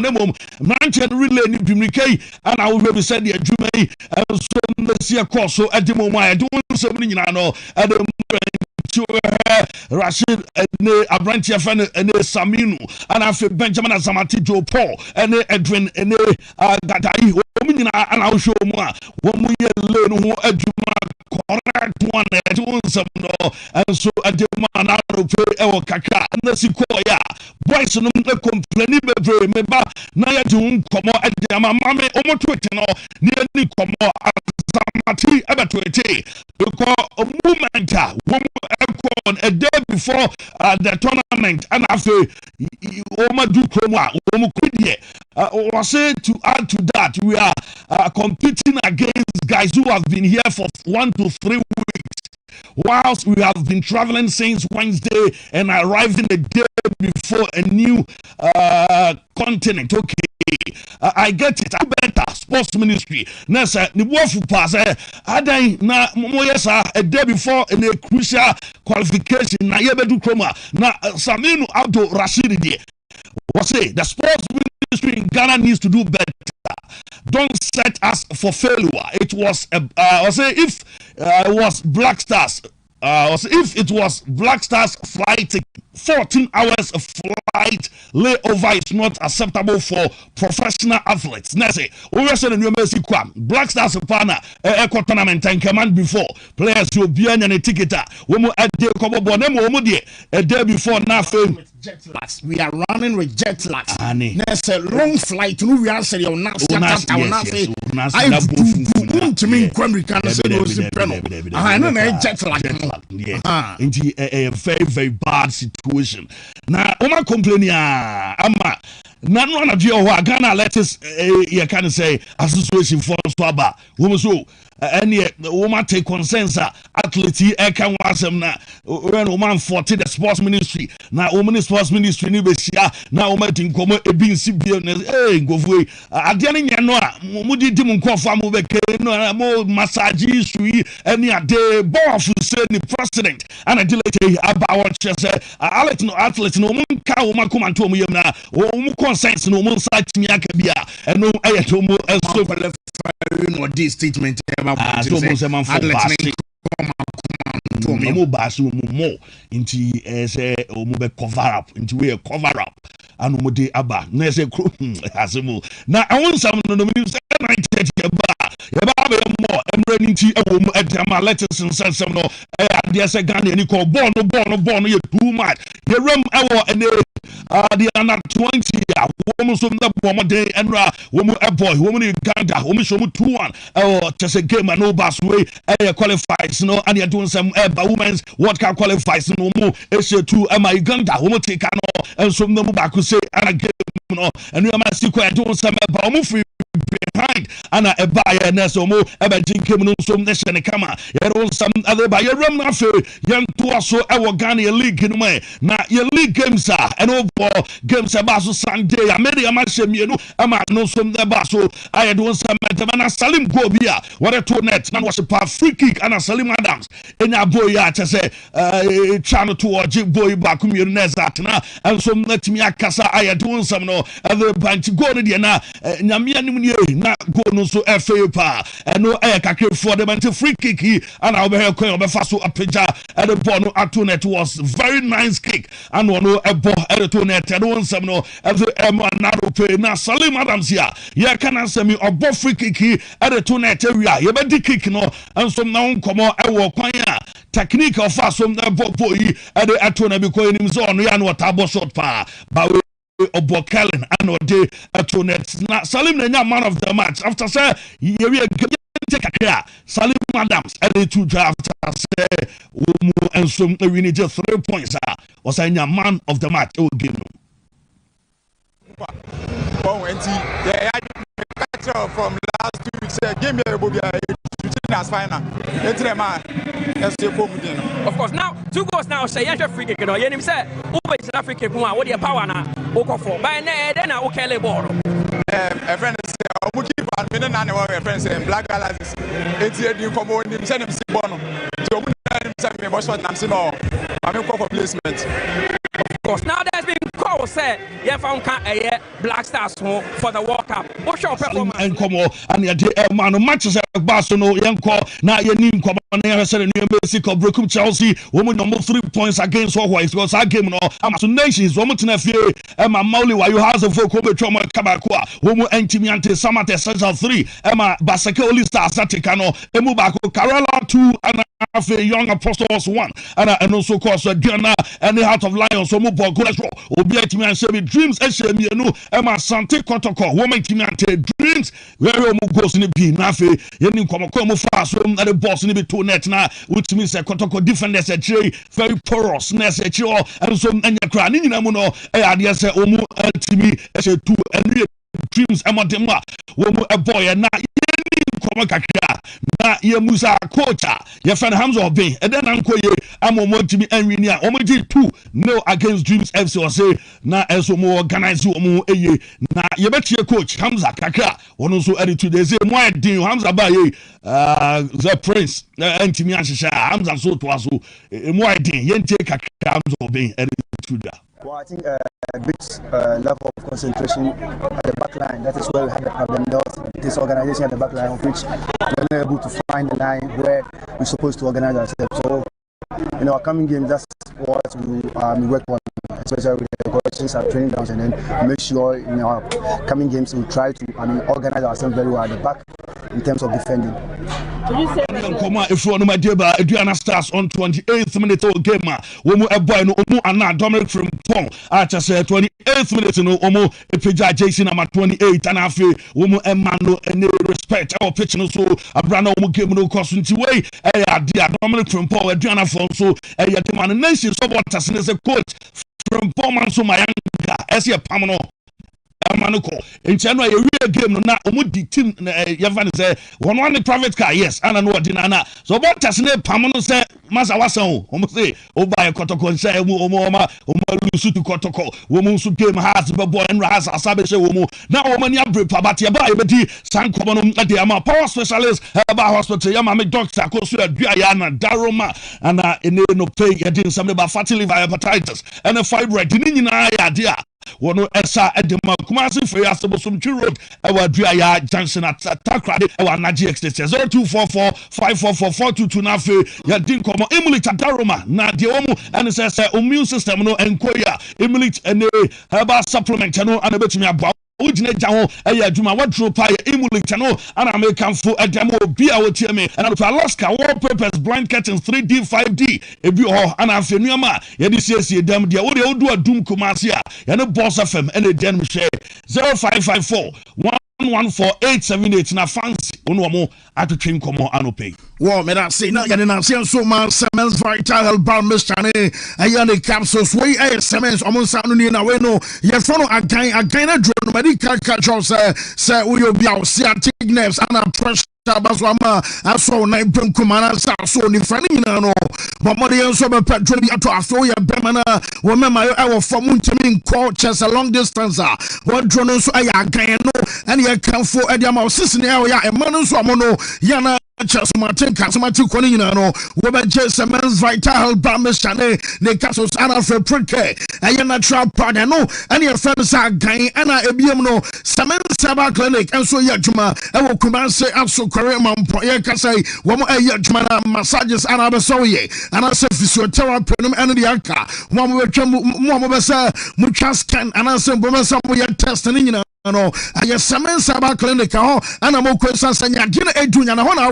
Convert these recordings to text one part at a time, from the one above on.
ne mom manche relay ni dwimrikei ana wo be said the adwuma yi so mesia course so edemo mu aye do nsem ni nyina no edem Rashid ne Abrantia fan ne Saminu and afi Benjamin Azamati Joe Paul ene Edwin ene Gadai wo nyina ana wo show mu a wo mu ye le no ho adwuma correct one e won some no and so adema na ro pe e wo kakra na siko ya boys no me complain bebre me ba na ya ju nkomo adema mame o mo twete no ni komo Azamati ebetwete because moment a day before the tournament and after do promo was said to add to that we are competing against guys who have been here for 1 to 3 weeks whilst we have been traveling since Wednesday and arriving a day before a new continent. Okay, I get it. I better sports ministry. Nessa, the wolf pass. I na moyesa a day before in a crucial qualification. Na yebedu kroma. Na Saminu Abdo Rashidi. Was say the sports ministry in Ghana needs to do better. Don't set us for failure. It was I say if it was Black Stars. If it was Black Stars flight, 14 hours of flight layover is not acceptable for professional athletes. Nese, we said in Mercy Kwam, Black Stars partner eco tournament and command before players will be on a ticket. We mo at the Kobo Bonem a day before nothing. We are running with jet lags. There's a long flight. We are saying, I to me, I know jet lag. Into a very, very bad situation. Now, Oma complaining, Ama. None one of you who Ghana let us, you can say, association for Swaba, woman so. And yet, the woman take consensus. Athletes, I can watch them now. When woman 40 the sports ministry, now woman sports ministry, now woman think come a being CBN, hey, go for it. At the end, Mudi Dimon Kofa Mubeke, no more massage issue, any day, boss who said the president, and I delay about just Alex no athletes, no one cow, come and told me now, consensus, no one side to me, and no ayatomo, and so no this statement about into as a cover up into a cover up and mode abba nese asemo na I want some no means 9:30 more emrening ti ewo mu adama letters and send some no there say Ghana ni call born no you too much the room ewo and the under 20 woman so na bomb day and woman a boy woman Uganda woman show 2-1 just a game and no bus way qualifies no and you're doing some women's World Cup qualifies no more Asia 2 am Uganda woman take no and some no back say and a game no and you must see quite doing some free behind and a buyer neso mo eba jinkem no so nation kama you know some other buyer ram na fe yan to so e Ghana league no me na your league games are and over games about so Sunday America ma shemienu ama no so ba so I do some na Salim go bia what to net na was a free kick and Salim Adams enya boy ya say channel to oji boy back community nezat na and so let me akasa I do some no other bunch go no dia na nyame na go no so FA pa no kakre for them until free kick and I'll be here going be so apeja and the ball no atonet was very nice kick and no a ball at the net and one some no every na pay na Salim Adams here ya can answer me obo free kick at the net area you be kick no and some now come on e wo kwan ya technique of fast some boy at the atona because him so no ya no tabo shot pa ba Obo Kellen and Ode Atonet. Now Salim Nanya man of the match. After say we take a clear Salim Adams and the two draft say and some we need just 3 points. Was a man of the match. Oh, give from last 2 weeks, game as final. Of course, now 2 goals now. Say you're free kick. You know, say always in Africa. What do you power now? For by then I will kill a ball. A friend say, I will keep on winning and our friends say, Black Galaxies. It's here you come on, send him Sibono. I'm saying, no, I'm in for placement. Of course, now there's been call wo say ye fa nka Black Stars for the World Cup. What your performance? And come on, and the man matches at Barcelona, Yanko, now you need come on, I said, New Mexico, Brooklyn, Chelsea, woman number 3 points against Hawaii. Because I came on, I'm to nations, woman to nephew, Emma Molly, while you have a full Kobe Trauma Kabakwa, woman Antimiante, Samate, Essential 3, Emma Basaka, Lista, Saticano, Emubako, Carella 2, and a young apostles 1, and also course Diana, and the Heart of Lions, so Mubo, Gulesro, Obiati, and Semi Dreams, SMU, Emma Sante Kotoko, woman Timiante, Dreams, where you goes in the P, Nafe, Yenin Komokomo fast, and the boss in the 2 net now, which means a Kotoko defenders at J, very porous, Ness at you, and so many crying in Amuno, Adias, Omu, Timi, S2, and Dreams, Emma Dema, Womu, a boy, and now. Na ye musa kocha ye fan Hamza Obey and then anko ye Wontumi enwinia omoji 2-0 against Dreams FC or say na enso mo organize omo eye na ye betie coach Hamza kakra wono so edit today say mo edin Hamza ba ye the prince Antimi anshisha Hamza so to aso mo edin ye ntie kakra Hamza Obey edit today. Well, I think a bit level of concentration at the back line. That is where we had the problem. There was disorganization at the back line, of which we were not able to find the line where we're supposed to organize ourselves. So, in our coming games, that's what we work on, especially with the coaches our training grounds, and then make sure in our coming games we try to organize ourselves very well at the back in terms of defending. Come on, if you want my dear, Adriana Stars on 28th minute of game, Womo a boy no Omo and Dominic from Pong. I just said 28th minute no Omo a Pija Jason number 28 and half Womo and Mano and respect our pitch no so a brand Omo game no cost into way. Dear Dominic from Pong, Adriana Fonso, a demand nation supporters as a coach from Pomanso Mayanga as your Pamano. Manuko in January a real game na omudi team Yavan say one private car yes and no dinana so what has ne pamono say masa wasan o say o buy kotoko say o lusu to kotoko wo mu su game has be boy and has asabe say wo mu na o mani abre pabati ba e bedi sankomo no de ama power specialist ba hospital ya ma me doctor ko so adua ya na daroma ana ene no pay ya din some ba fatty liver hepatitis and a fibroid ni nyina ya dia wono esa edema kumasi for yasebosum road ewa duaya junction at takrade ewa naji extension 0244544422 na fe ya din komo emulate daroma na de omu ene se immune system no enkoya emulate ene herbal supplement no ana betumi abo Ujine Jaho, Ayajuma, what true pie, Emulitano, and American for a demo, Bia Otiame, and Alaska, wallpapers, blind curtains, 3D, 5D, a view, and Afeniama, Yadisi, them, the audio do a doom Kumasia, and a boss of them, and a den share 0554 114-878 na fancy ono mo atwetwe nkomo anope wo me na say na ya na say so man Siemens Vital Balm chane ayane capsules we Siemens omonsa no ni na we no ye fo no agan na dro no medical culture say we obi a see thickness and pressure Baswama, I saw night brim kumana so ni fani no but more than so be petrol bi ato afo ya bemana woman my our from Wontumi cultures a long distance what drone so aya gan no and ye can for e dia ma sisi ne ya e man so amono ya na Martin Casomati Conino, Woman Siemens Vital Balm chane, ne Casos Anna for Prick, Ayana Trap Padano, and your friends are Gain Anna Ebiumno, Siemens Saba Clinic, and so Yajuma, and will come and say, also Korean Poyaka say, one more Yajmana massages and Abasoye, and I said, Physiotherapy and the Aka, one will come, Momasa, Muchascan, and I said, Bomasa, we are testing. No, I Siemens Saba Clinic, and I'm okay. Sanya Gina Edunya, and I want to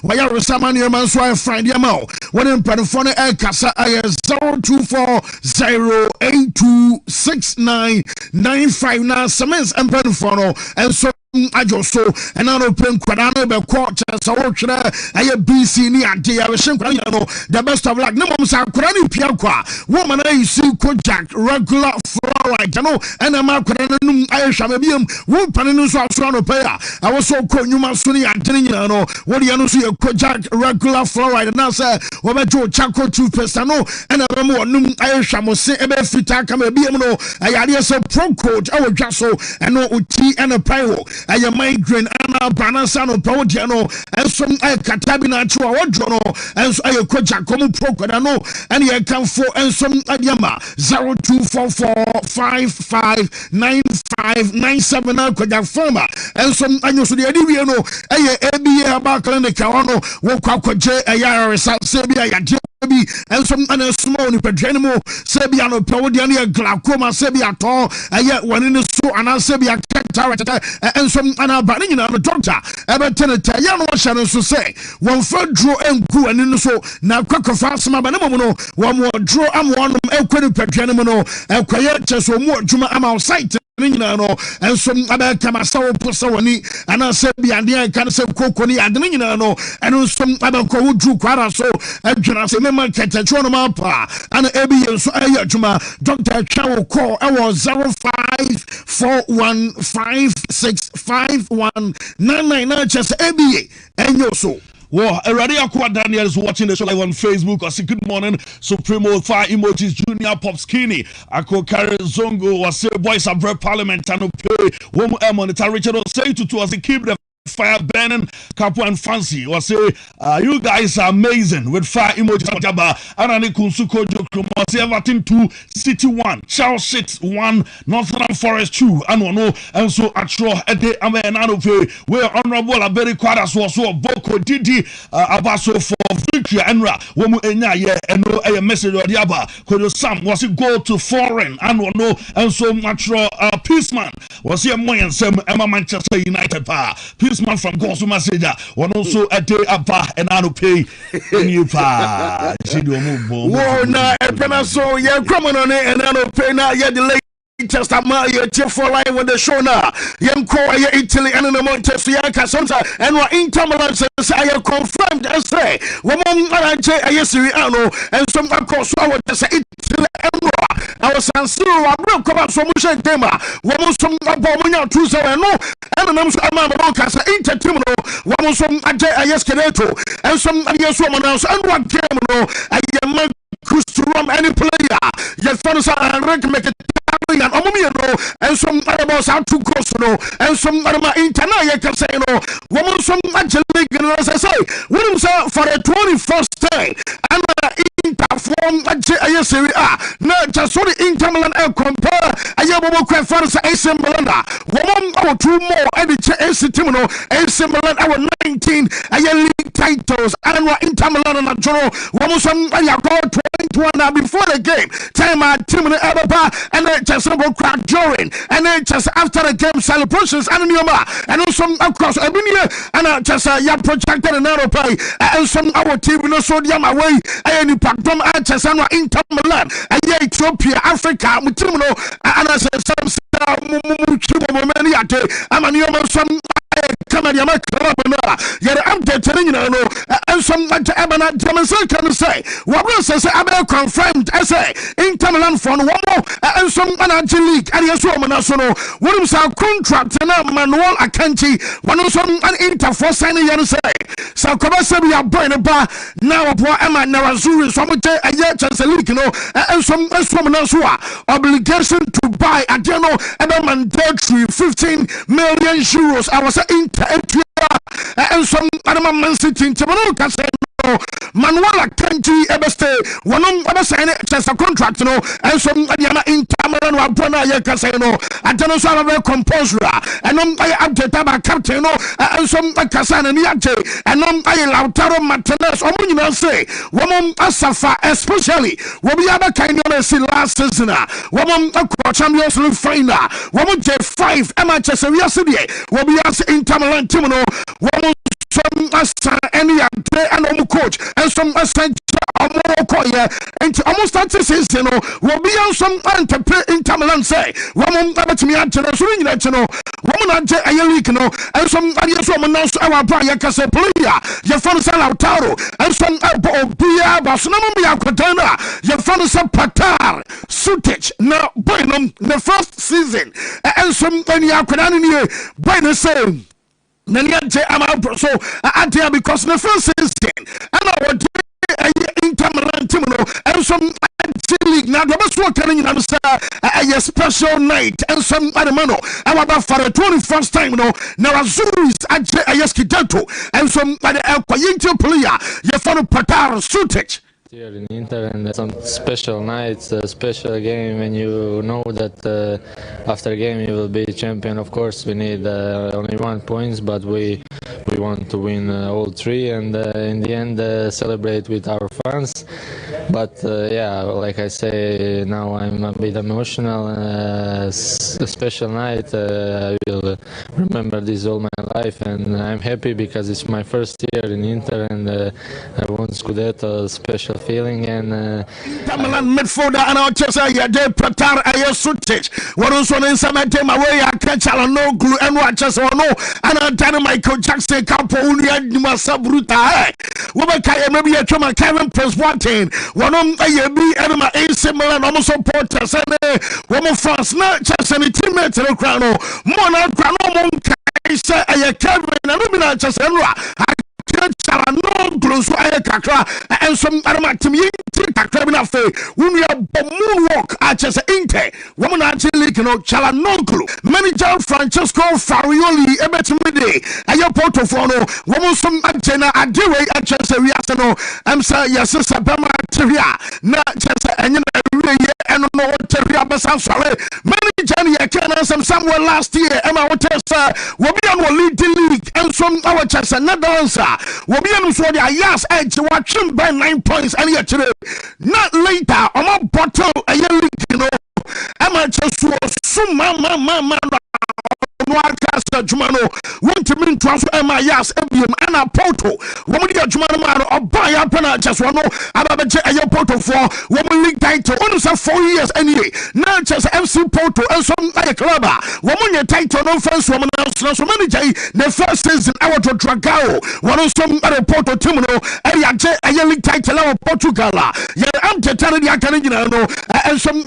why are Samani man so I find them out. When in Panaphone Air Casa, I 0240826995 Siemens and Panaphone, and so. I just so and I open Quadano be quarter so I BC ni ante I was the best of luck no momsa Quadani Piaqua woman I see Kojak regular fluoride and I'm Quadano I shall be one panelus of pair I was so cold you must suni and what you see a Kojak regular fluoride and now say what Joe Chaco toothpaste and I'm more I shall say a bit fit I come a BMO I had a pro code I was just so and no tea and a pyro I am migraine and a banasano podiano and some catabina to our journal and so I coach a common procurano and I come for and some adiama 0244 0559597 kwaja farmer enso anyo so de adi no eye ABA aba clinic ono wo kwakwaje eya se bia ya bi enso ana small ni pedwene mo se bia no pe wo de na glaucoma se bia to eye woni ne so ana se bia cataract enso ana ba ni nyina no doctor ebe teneta ya no hye no so se won fa dro enku ani no so na kwakofa asema ba ne mo no wo mo dro amwonom ekwani pedwene mo no ekwaye cheso mo adwuma ama site nyina no enso abeka masawo posawoni ana se bia de kan se kokoni ade nyina no enso abeka wo dru kwara so adwena se me market atwo no mapa ana ebi yenso aye adwuma doctor twawo call e wo 0541565199 just ebi enyo so. Well, already Aqua Daniel is watching the show live on Facebook. I say good morning, Supremo Fire Emojis Junior Pop Skinny. Ako Kare Zongo was say boys are very parliament and pay. One monitor Richard say to us keep the fire burning, Capo and Fancy was say you guys are amazing with fire emojis. Anani Kunsuko Jokrum was Everton 2, City 1, Charles 6 1, Northern Forest 2, and no, and so Atro Ede Amenano pay where honorable Aberi Quadas was so Boko Didi Abaso for victory Enra Womu Enya ye and no a message or Diaba Kodo Sam was it go to foreign and no and so Matro Peaceman was here more and some Emma Manchester United pa Peaceman from Gosu Maseja one also a day apa and I pay you pa whoa na epena so yeah come on and I pay na yeah delay just a my for live with the show now. Young call Italy and the Manchester Sonsa and what intermalance I confirmed and say woman Ayesiriano and some across our Italy and I was still a broke about so much tema woman some abominable truth and no and I'm Amabocas intertimino woman some Ayeskereto and some Ayeswoman else and what game I am cruise to run any player yet fans are recommended and and some other out to Costo and some other internet can say no woman some actually as I say when for the 21st day and interform Serie A not just so the Intermilan compare a Yabo fans AC Milan woman or two more and the AC Timino AC Milan our 19 league titles and what Intermilan and Jono woman some 21 before the game time at Timino Ababa and just crack during and then just after the game celebrations and and also across Abinia and just projected another pay and some our team no sodium away and impact from Artesano Inter Milan and Ethiopia Africa Mutimno and as some many at some Kamadiama club yet I'm telling you know and some Abana Demonstration can say what says Abel confirmed as a Inter Milan for one more and some league and yes woman national what is our contract and Manuel Akanji one of some an Inter for signing you say so Kabasa we are burning a bar now Emma Narazuri so much a year chance a league you know and some woman obligation to buy a general and a mandatory 15 million euros I was Inter and some other man sitting to Manuela Kanji Ebeste, one of sign just a contract, no, and some in Tamaran or Brana Yakaseno, and Genosa composer, and I update about Captain, and some Casan and Yate, and I Lautaro Martinez, or you say, woman Asafa, especially, will be other kind of last season, woman Champions League final, woman J5, Emma Chesaria, will be us in Tamaran Timino, woman. Some any day and coach and some and almost 30 seasons will be on some Intermilan say woman to me and woman a leak and some woman knows our player player your phone sell Lautaro and some Bia Basnamia Kodana your phone sell Patar Sutic now Boynum the first season and some any Akodani by the same. So I because the first season and our Intermilan and some league now the best one coming in a special night and some other mano about for the 21st time now Azuris at Ayaskidato and some other player your phone Patar Sutic Here in Inter, and some special nights, a special game when you know that after game you will be champion. Of course, we need only 1 point, but we want to win all 3, and in the end celebrate with our fans. But yeah, like I say, now I'm a bit emotional. A special night. I will remember this all my life, and I'm happy because it's my first year in Inter, and I won Scudetto, special feeling. And Milan midfielder and our chess I did Pratar I sutage. What also in some time away I catch no glue and watches or no, and I done Michael Jackson Campo Unia Sabruta. Wobaka maybe a Choma Kevin plus 110. One on a be enema AC Milan almost supporters and woman France not just any teammates in the crown. Mona Grano say I Kevin and I'm just no close kakra and some armatimi kakra na fe when we are moonwalk at just inte woman actually chala no clue manager Francesco Farioli ebetimide ayo portfolio woman some agena adewe at just we asano am say yes sabama teria na just enye and no teria basa sorry manager ya can somewhere last year am I will be on league and some our chance Netherlands will be on so the yes edge watching by 9 points and yet not later on my bottle a year am I just so mama Jumano, Wontumi transfer MIS MBM and a portal. Woman, your Jumano or buy up and just one about a portal for woman league title. Almost 4 years anyway. Not just MC portal and some like club. Woman, your title, no first woman else, no so many day. The first season, I want to Dragao. One of some other portal Timino, a league title of Portugal. Yeah, I'm telling you, I can't and some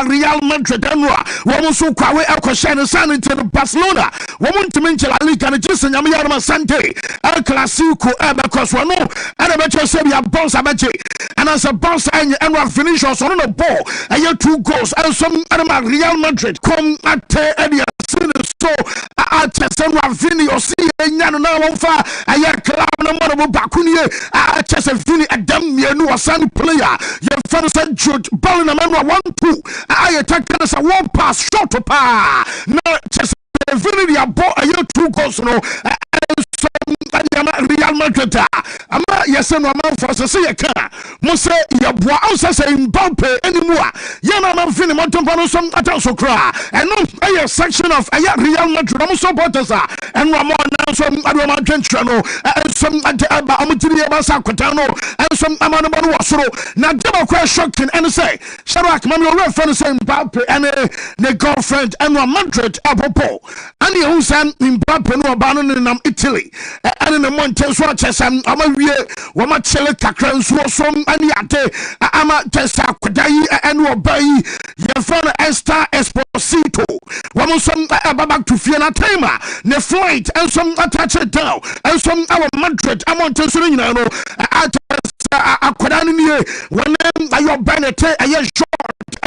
Real Madrid and woman so Kawe Alcoshan San into the Barcelona. Woman to mention La Liga and just in Yama Sante, El Clasico, Abacoswano, and a better say we are boss abache. And as a boss and we finish us on a ball, I hear 2 goals and some animal Real Madrid come at Edia. So I just send Vini or see Yana far. I hear club no more Bakuni. I just Vini a damn new Sun player. Your father said Jude Ballin a man 1-2. I attack us a 1 pass short to par. No just Vini a ball a year 2 goals no. Real Madrid. I'm not yes and no man for say a car. Must say your boy also say Mbappe anymore. Yana man fini Montompano some atanso cry. And no a section of Real Madrid. I'm supporters and Ramon and some Adama Trenchano and some Amatiri Basakotano and some Amano Wasro. Now double crash shocking and say Sharak man your reference saying Mbappe and the girlfriend and Madrid Apopo. And the who sent Mbappe no abandoning them Italy. And in the mountains, watch us. I'm a real woman, Chile Cacran, so some and yate. I'm a Tessa Kodai and Obey. Your friend Esther Esposito. Woman, some back to Fiona Tema. The flight and some attach it down. And some our Madrid. I'm on Tesserino. I could only when I your Bennett, I am short.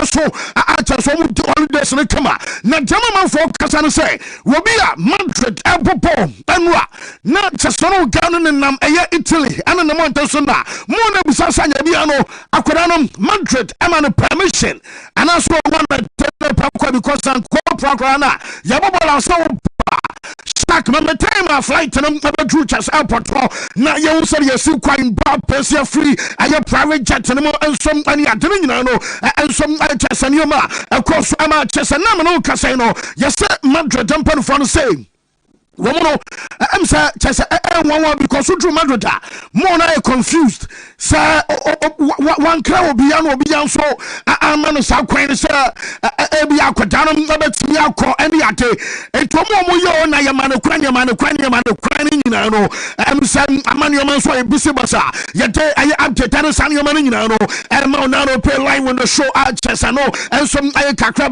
So I just want to holidays in the camera. Now, gentlemen, focus and say, will be a Madrid, Apple, and not just no Ghana and Italy, and in the Montesona, Mona Bisasa Yabiano, Aquadanum, Madrid, I'm on a permission, and I saw one that because I'm co-programmer, Yababa, so. Stack my time I flight to them never drew just airport. Now you say you're still quite bad, Persia free, and your private jet and some money are doing, and some chess and your ma. Of course, I'm a chess and I'm casino. Yes, sir, Madrid jumping for the same. Woman, I'm saying, one because you drew Madrid. More now confused. Sir, one crowd will be on so I'm on a South Queen, sir. Be aquadanum, but me alcohol and the ate. And to more, I am a cranny, I'm saying, I'm on your man's way, busy bazaar. Yet I am to tell us, I'm your man, and now pay line when the show at Chesano, and some Ayaka,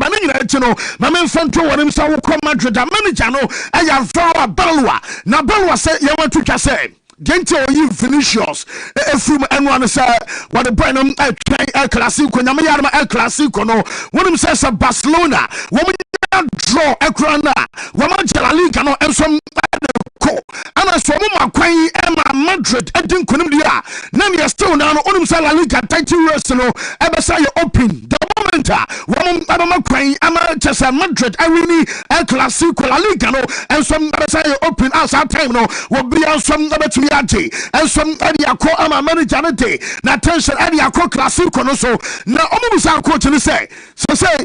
my man from two of himself come Madrid, a manager, I have found Balwa. Now Balwa said you want to say Gente you Vinicius from anyone say what the brand El Clasico Namayama El Clasico no when him says Barcelona woman draw a crana woman La Liga no and some and as for my Quay Emma Madrid and didn't come here. Name you still now on him La Liga title race no ebe say you open the moment one abama kwan Manchester Madrid awini El Clasico La Liga no and some ebe say you open as that time no will be some betumi ate and some ade akọ ama manager no day na tension ade akọ Clasico no so na omo bisa coach ni say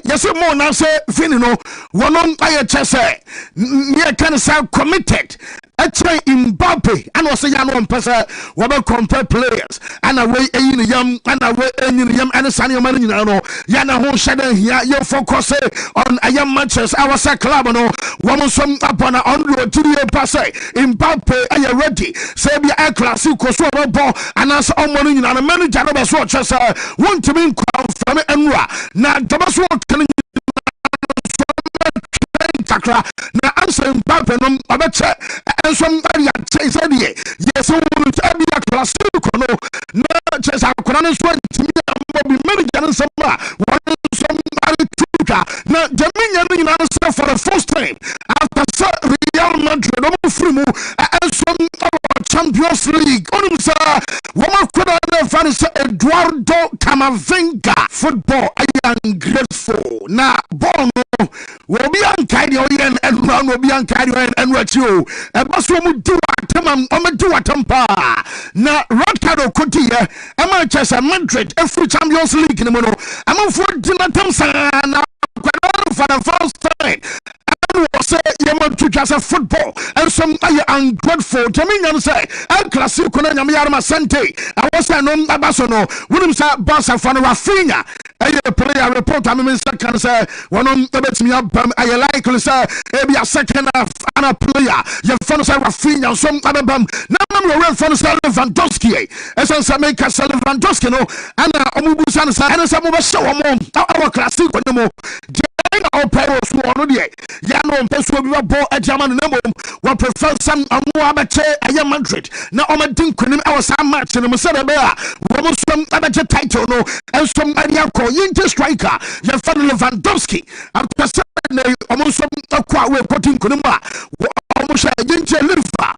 yes more na say Vini no wonon aye chese near can say committed Etre Mbappe and also Yano Pesa Waba compare players and away in yam and away in yam and Sanya Marino Yana Ho Shadow here you focus on a young matches our club no woman some upon a on road to the passe Mbappe are you ready Sabia Air Classico so ball and as on morning and a manager of a swatch want to be from Enra now Thomas Watson takra na answer Mbappe no abeche ensom area say yes we will be a class no na chess akona no so ntimi ambo bi manager no sama one somebody tuka na Jamaica no na say for the first time after Real Madrid no free mu ensom Champions League onum sa woman could have fan say Eduardo Camavinga football I am grateful na ball no will be unkind and run will be unkind and what you a bus will do na red card Cotia Manchester Madrid every Champions League in the mono I'm for dinner for the first time say you want to just a football and some are ungrateful Jamaican say El Clasico na Yama Sante I was no abasono wouldn't say Barca for Rafinha a player report I mean second say one bet me up I likely say maybe a second half and a player you fun say Rafinha some other bum now we're fun say Lewandowski as I make a Lewandowski no and Omubusan say and some of us show our Clasico no more our parents who are there. Yano Peso be a ball at German number. One prefer some Amuabache, I am Madrid. Now I'm a dink when I was a match in the Masada Bear. One some Abache title no, and some Maniaco, Yinter striker, your father Lewandowski. After Sunday, almost some aqua we're putting Kunuma. Almost a Yinter Liver.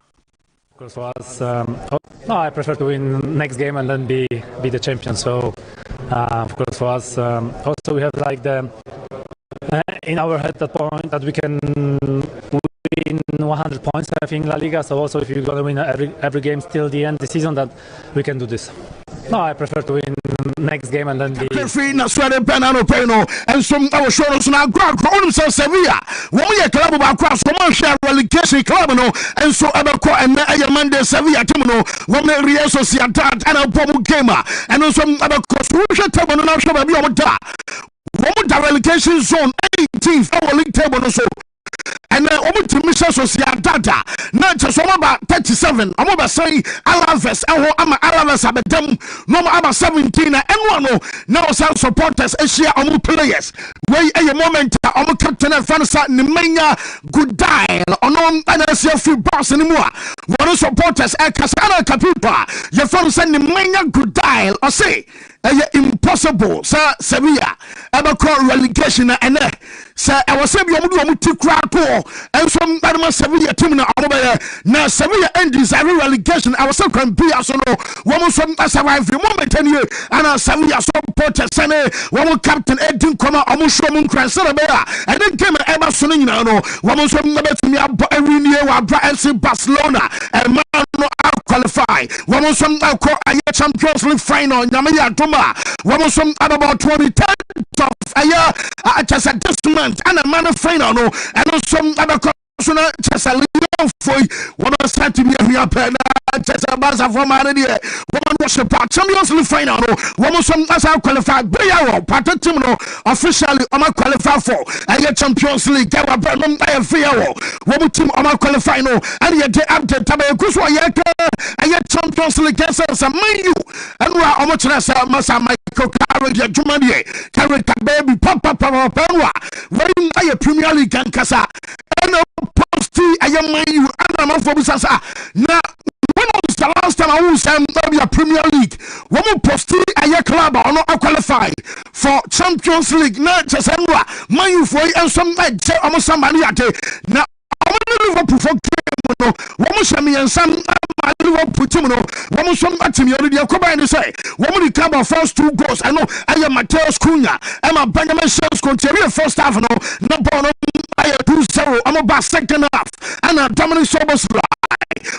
Of course, for us, no, I prefer to win next game and then be the champion. So, of course, for us, also we have like the. In our head that point that we can win 100 points I think La Liga, so also if you're going to win every game till the end of the season that we can do this. No, I prefer to win next game and then be free na swede penano peno and some our shows na grab on so Sevilla when we club about cross so share relegation club no and so abako and Monday Sevilla team no when we Real Sociedad and a bomu gamer and some abako so table no show be o da the relegation zone 18th our league table also and then Wontumi Sociedad na just about 37 I'm about saying Alaves I'm Alaves abedem no about 17 and one now some supporters Asia players where a moment I'm captain and fans Nemanja Gudile on and see a few bars anymore one supporters Kasana Kapipa your fans Nemanja Gudile I say impossible sir Sevilla ever call relegation and sir I was saying you to cry to and some Sevilla team now Sevilla endings every relegation I was so can be as no one some survive the moment and you and Sevilla supporters and one captain Edin Koma almost showing and then came ever soon no one some to me every year FC Barcelona and man no qualify one some Champions League final one some about 2010 of a year just a dismount and a man final no and some other just a little for one of start to be a pen just a buzz of one was a Champions League final no one some as I qualified by our partner team no officially I'm a qualify for a Champions League I was fair one team I'm a qualify no and yet the update tabakuswa yake a Champions League as a menu and we are much less masa Michael Carrick Jumanie Carrick baby papa when I Premier League and Kasa and posty I am menu and I'm for Busasa now when was the last time I was a Premier League when we posted a club or not qualified for Champions League not just manu for and some almost somebody at now Liverpool for no womo hyɛ yɛnsam Liverpool team no womo som atim yɛre deɛ kɔba ne sɛ womo di cover first 2 goals I know ayɛ Mateus Cunha Emma Benjamin Sesko ntiɛ first half no na ball no ayɛ 2-0 ɔmo ba second half ana Dominic Szoboszlai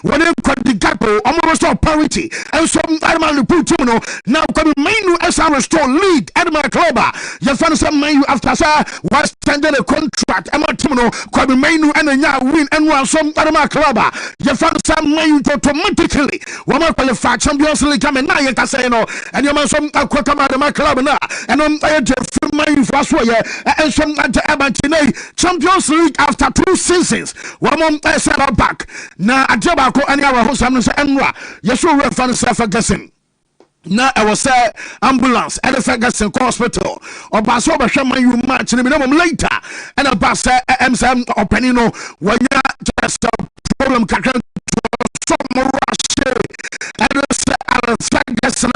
when they got the gap ɔmo restore parity and so Edman Liverpool team no now come Manu as a restore lead Edman club you find some Manu after say was extended a contract Emma team no come Manu and a win and one some Edman club you find some Manu automatically woman qualify Champions League come na you can say no and you man some kwata Edman club na and I just Manu for so yeah and some Edman Champions League after 2 seasons woman set back na Jabako and our host Enra Yesu refan Ferguson na I was ambulance at the Ferguson hospital or Baso Bashama you match in the minimum later and a bus MSM or Penino when you just a problem can some rush and Ferguson